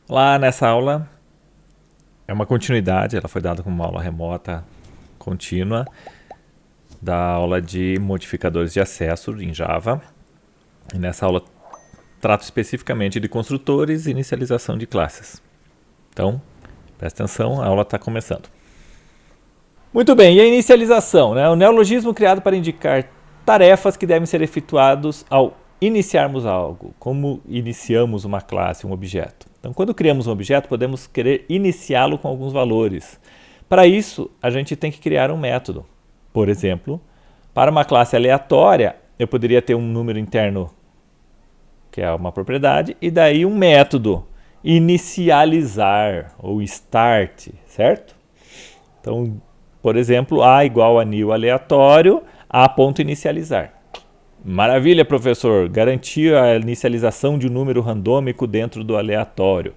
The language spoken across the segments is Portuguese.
Lá nessa aula é uma continuidade, ela foi dada como uma aula remota contínua da aula de modificadores de acesso em Java. E nessa aula trato especificamente de construtores e inicialização de classes. Então, presta atenção, a aula está começando. Muito bem, e a inicialização, né? O neologismo criado para indicar tarefas que devem ser efetuadas ao iniciarmos algo, como iniciamos uma classe, um objeto. Então, quando criamos um objeto, podemos querer iniciá-lo com alguns valores. Para isso, a gente tem que criar um método. Por exemplo, para uma classe aleatória, eu poderia ter um número interno, que é uma propriedade, e daí um método, inicializar ou start, certo? Então, por exemplo, A igual a new aleatório, A ponto inicializar. Maravilha, professor, garantir a inicialização de um número randômico dentro do aleatório.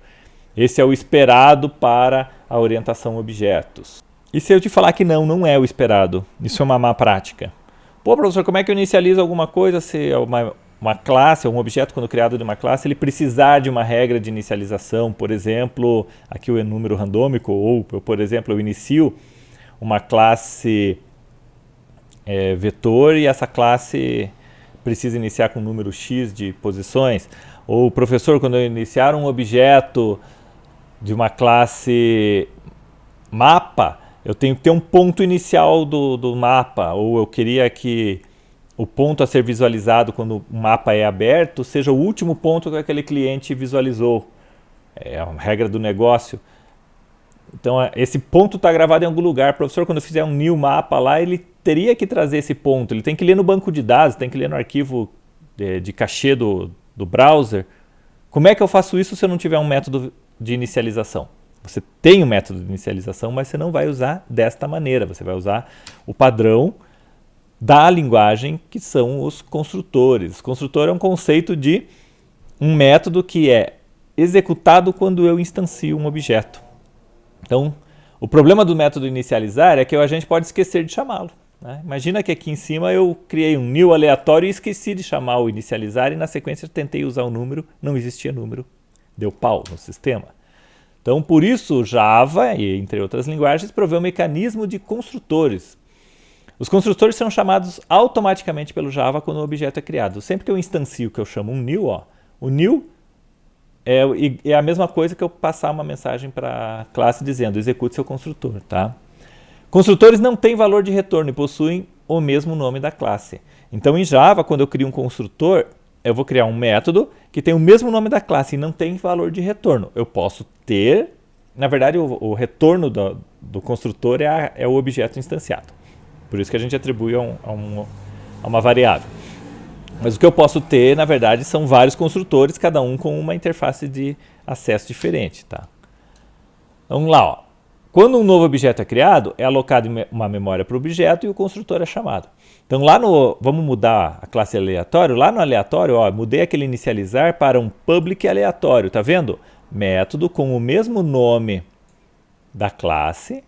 Esse é o esperado para a orientação objetos. E se eu te falar que não é o esperado? Isso é uma má prática. Pô, professor, como é que eu inicializo alguma coisa se é uma classe, um objeto quando criado de uma classe, ele precisar de uma regra de inicialização? Por exemplo, aqui o número randômico, ou, por exemplo, eu inicio uma classe vetor e essa classe precisa iniciar com um número x de posições. Ou, professor, quando eu iniciar um objeto de uma classe mapa, eu tenho que ter um ponto inicial do mapa, ou eu queria que o ponto a ser visualizado quando o mapa é aberto seja o último ponto que aquele cliente visualizou. É a regra do negócio. Então, esse ponto está gravado em algum lugar. Professor, quando eu fizer um new mapa lá, ele teria que trazer esse ponto. Ele tem que ler no banco de dados, tem que ler no arquivo de cachê do browser. Como é que eu faço isso se eu não tiver um método de inicialização? Você tem um método de inicialização, mas você não vai usar desta maneira. Você vai usar o padrão da linguagem, que são os construtores. Construtor é um conceito de um método que é executado quando eu instancio um objeto. Então, o problema do método inicializar é que a gente pode esquecer de chamá-lo. Né? Imagina que aqui em cima eu criei um new aleatório e esqueci de chamar o inicializar e na sequência tentei usar o número, não existia número, deu pau no sistema. Então, por isso, Java, e entre outras linguagens, provê um mecanismo de construtores. Os construtores são chamados automaticamente pelo Java quando o objeto é criado. Sempre que eu instancio, que eu chamo um new, o new é a mesma coisa que eu passar uma mensagem para a classe dizendo execute seu construtor. Tá? Construtores não têm valor de retorno e possuem o mesmo nome da classe. Então, em Java, quando eu crio um construtor, eu vou criar um método que tem o mesmo nome da classe e não tem valor de retorno. Eu posso ter, na verdade, o retorno do construtor é o objeto instanciado. Por isso que a gente atribui a uma variável. Mas o que eu posso ter, na verdade, são vários construtores, cada um com uma interface de acesso diferente. Tá? Vamos lá. Ó. Quando um novo objeto é criado, é alocado uma memória para o objeto e o construtor é chamado. Então, vamos mudar a classe aleatório. Lá no aleatório, mudei aquele inicializar para um public aleatório. Tá vendo? Método com o mesmo nome da classe,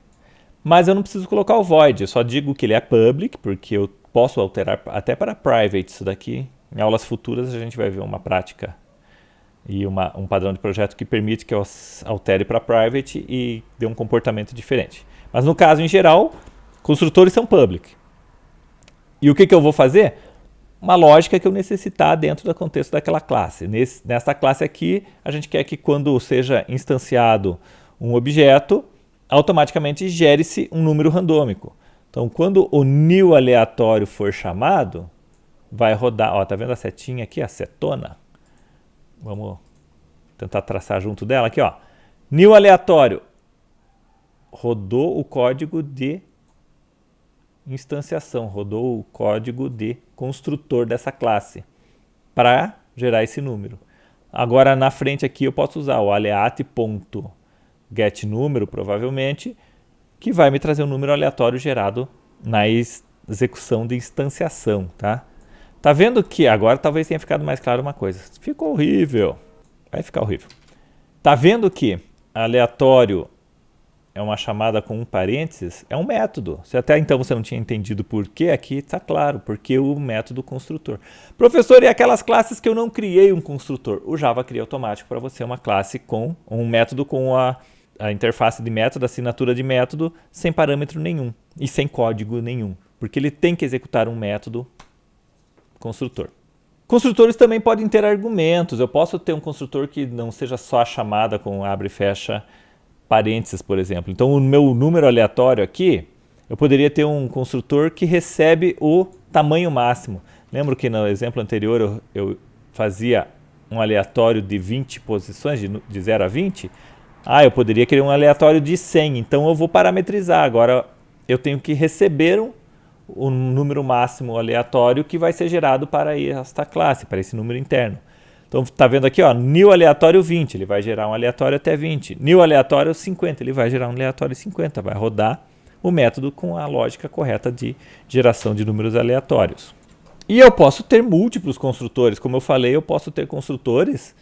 mas eu não preciso colocar o void. Eu só digo que ele é public, porque eu posso alterar até para private isso daqui. Em aulas futuras a gente vai ver uma prática e um padrão de projeto que permite que eu altere para private e dê um comportamento diferente. Mas no caso, em geral, construtores são public. E o que eu vou fazer? Uma lógica que eu necessitar dentro do contexto daquela classe. Nessa classe aqui, a gente quer que quando seja instanciado um objeto, automaticamente gere-se um número randômico. Então, quando o new aleatório for chamado, vai rodar, ó, tá vendo a setinha aqui, a setona? Vamos tentar traçar junto dela aqui, ó. New aleatório. Rodou o código de instanciação, rodou o código de construtor dessa classe para gerar esse número. Agora, na frente aqui, eu posso usar o aleat.getNúmero, provavelmente, que vai me trazer um número aleatório gerado na execução de instanciação, tá? Tá vendo que agora talvez tenha ficado mais claro uma coisa. Ficou horrível. Vai ficar horrível. Tá vendo que aleatório é uma chamada com um parênteses, é um método. Se até então você não tinha entendido por quê, aqui está claro, porque o método construtor. Professor, e aquelas classes que eu não criei um construtor? O Java cria automático para você uma classe com um método com a interface de método, a assinatura de método, sem parâmetro nenhum e sem código nenhum, porque ele tem que executar um método construtor. Construtores também podem ter argumentos. Eu posso ter um construtor que não seja só a chamada com abre e fecha parênteses, por exemplo. Então, o meu número aleatório aqui, eu poderia ter um construtor que recebe o tamanho máximo. Lembro que no exemplo anterior eu fazia um aleatório de 20 posições, de 0 a 20. Eu poderia criar um aleatório de 100. Então, eu vou parametrizar. Agora, eu tenho que receber um número máximo aleatório que vai ser gerado para esta classe, para esse número interno. Então, está vendo aqui, ó, new aleatório 20, ele vai gerar um aleatório até 20. New aleatório 50, ele vai gerar um aleatório 50. Vai rodar o método com a lógica correta de geração de números aleatórios. E eu posso ter múltiplos construtores. Como eu falei, eu posso ter construtores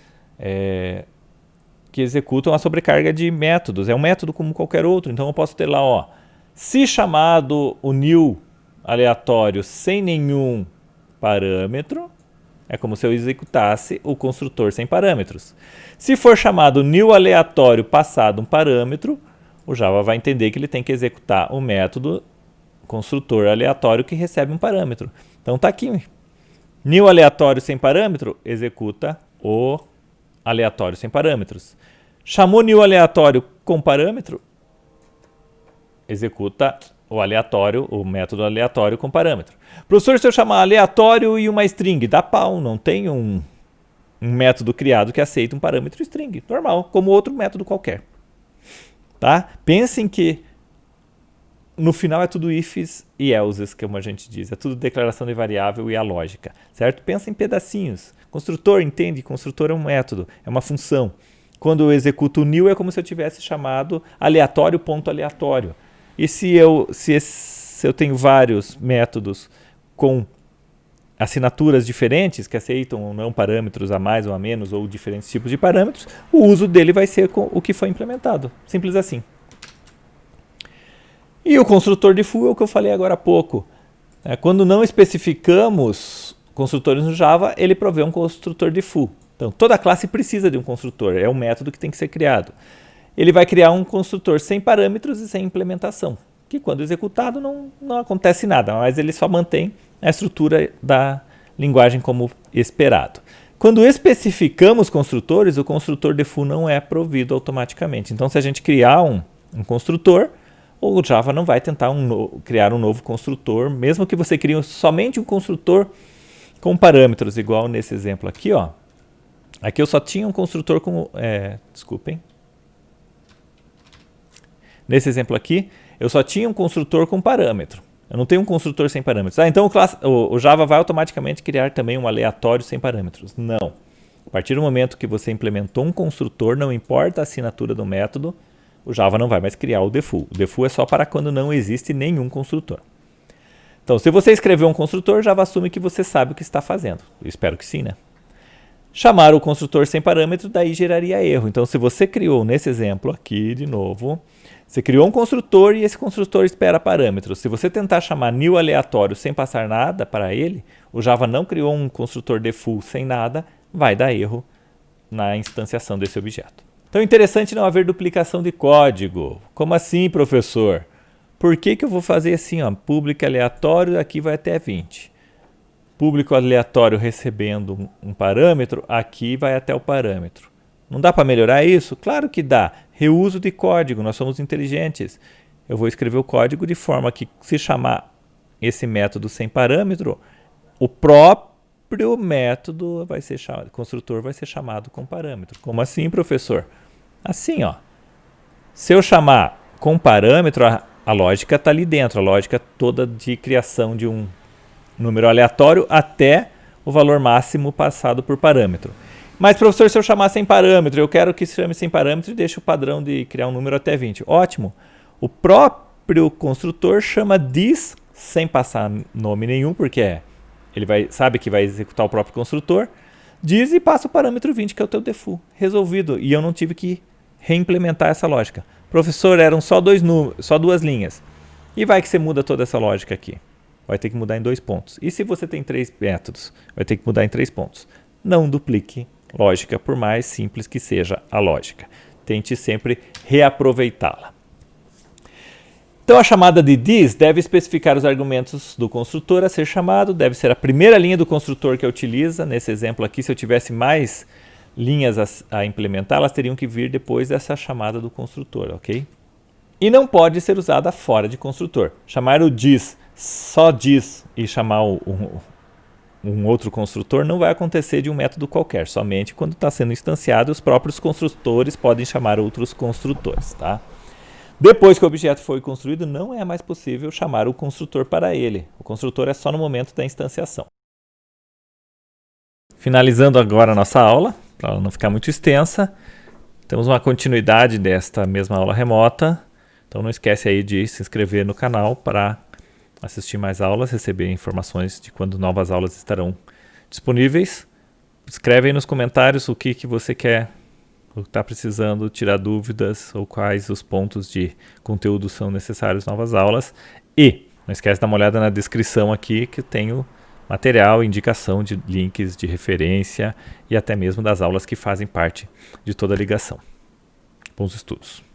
que executam a sobrecarga de métodos. É um método como qualquer outro. Então, eu posso ter lá, ó, se chamado o new aleatório sem nenhum parâmetro, é como se eu executasse o construtor sem parâmetros. Se for chamado new aleatório passado um parâmetro, o Java vai entender que ele tem que executar o método construtor aleatório que recebe um parâmetro. Então está aqui. New aleatório sem parâmetro, executa o aleatório sem parâmetros. Chamou new aleatório com parâmetro, executa o aleatório, o método aleatório com parâmetro. Professor, se eu chamar aleatório e uma string, dá pau, não tem um método criado que aceita um parâmetro string, normal, como outro método qualquer. Tá? Pensem que no final é tudo ifs e elses, como a gente diz, é tudo declaração de variável e a lógica, certo? Pensa em pedacinhos. Construtor, entende? Construtor é um método, é uma função. Quando eu executo o new é como se eu tivesse chamado aleatório ponto aleatório. E se eu tenho vários métodos com assinaturas diferentes que aceitam ou não parâmetros a mais ou a menos ou diferentes tipos de parâmetros, o uso dele vai ser com o que foi implementado. Simples assim. E o construtor de foo é o que eu falei agora há pouco. Quando não especificamos construtores no Java, ele provê um construtor de foo. Então, toda classe precisa de um construtor, é um método que tem que ser criado. Ele vai criar um construtor sem parâmetros e sem implementação, que quando executado não acontece nada, mas ele só mantém a estrutura da linguagem como esperado. Quando especificamos construtores, o construtor de foo não é provido automaticamente. Então, se a gente criar um construtor, o Java não vai tentar criar um novo construtor, mesmo que você crie somente um construtor com parâmetros, igual nesse exemplo aqui, ó. Aqui eu só tinha um construtor com... desculpem. Nesse exemplo aqui, eu só tinha um construtor com parâmetro. Eu não tenho um construtor sem parâmetros. Então o Java vai automaticamente criar também um aleatório sem parâmetros. Não. A partir do momento que você implementou um construtor, não importa a assinatura do método, o Java não vai mais criar o default. O default é só para quando não existe nenhum construtor. Então, se você escreveu um construtor, Java assume que você sabe o que está fazendo. Eu espero que sim, né? Chamar o construtor sem parâmetro, daí geraria erro. Então, se você criou, nesse exemplo aqui, de novo, você criou um construtor e esse construtor espera parâmetros. Se você tentar chamar new aleatório sem passar nada para ele, o Java não criou um construtor default sem nada, vai dar erro na instanciação desse objeto. Então é interessante não haver duplicação de código. Como assim, professor? Por que eu vou fazer assim, ó, público aleatório, aqui vai até 20. Público aleatório recebendo um parâmetro, aqui vai até o parâmetro. Não dá para melhorar isso? Claro que dá. Reuso de código, nós somos inteligentes. Eu vou escrever o código de forma que, se chamar esse método sem parâmetro, o próprio método vai ser chamado, construtor vai ser chamado com parâmetro. Como assim, professor? Assim, ó. Se eu chamar com parâmetro, a lógica está ali dentro, a lógica toda de criação de um número aleatório até o valor máximo passado por parâmetro. Mas, professor, se eu chamar sem parâmetro, eu quero que se chame sem parâmetro e deixe o padrão de criar um número até 20. Ótimo. O próprio construtor chama this sem passar nome nenhum, porque ele sabe que vai executar o próprio construtor. Diz e passa o parâmetro 20, que é o teu default. Resolvido. E eu não tive que reimplementar essa lógica. Professor, eram só duas linhas. E vai que você muda toda essa lógica aqui. Vai ter que mudar em 2 pontos. E se você tem 3 métodos, vai ter que mudar em 3 pontos. Não duplique lógica, por mais simples que seja a lógica. Tente sempre reaproveitá-la. Então a chamada de this deve especificar os argumentos do construtor a ser chamado, deve ser a primeira linha do construtor que utiliza. Nesse exemplo aqui, se eu tivesse mais linhas a implementar, elas teriam que vir depois dessa chamada do construtor, ok? E não pode ser usada fora de construtor. Chamar o this, só this, e chamar um outro construtor não vai acontecer de um método qualquer, somente quando está sendo instanciado, os próprios construtores podem chamar outros construtores, tá? Depois que o objeto foi construído, não é mais possível chamar o construtor para ele. O construtor é só no momento da instanciação. Finalizando agora a nossa aula, para ela não ficar muito extensa, temos uma continuidade desta mesma aula remota. Então não esquece aí de se inscrever no canal para assistir mais aulas, receber informações de quando novas aulas estarão disponíveis. Escreve aí nos comentários o que você quer, o que está precisando, tirar dúvidas ou quais os pontos de conteúdo são necessários novas aulas. E não esquece de dar uma olhada na descrição aqui que eu tenho material, indicação de links de referência e até mesmo das aulas que fazem parte de toda a ligação. Bons estudos!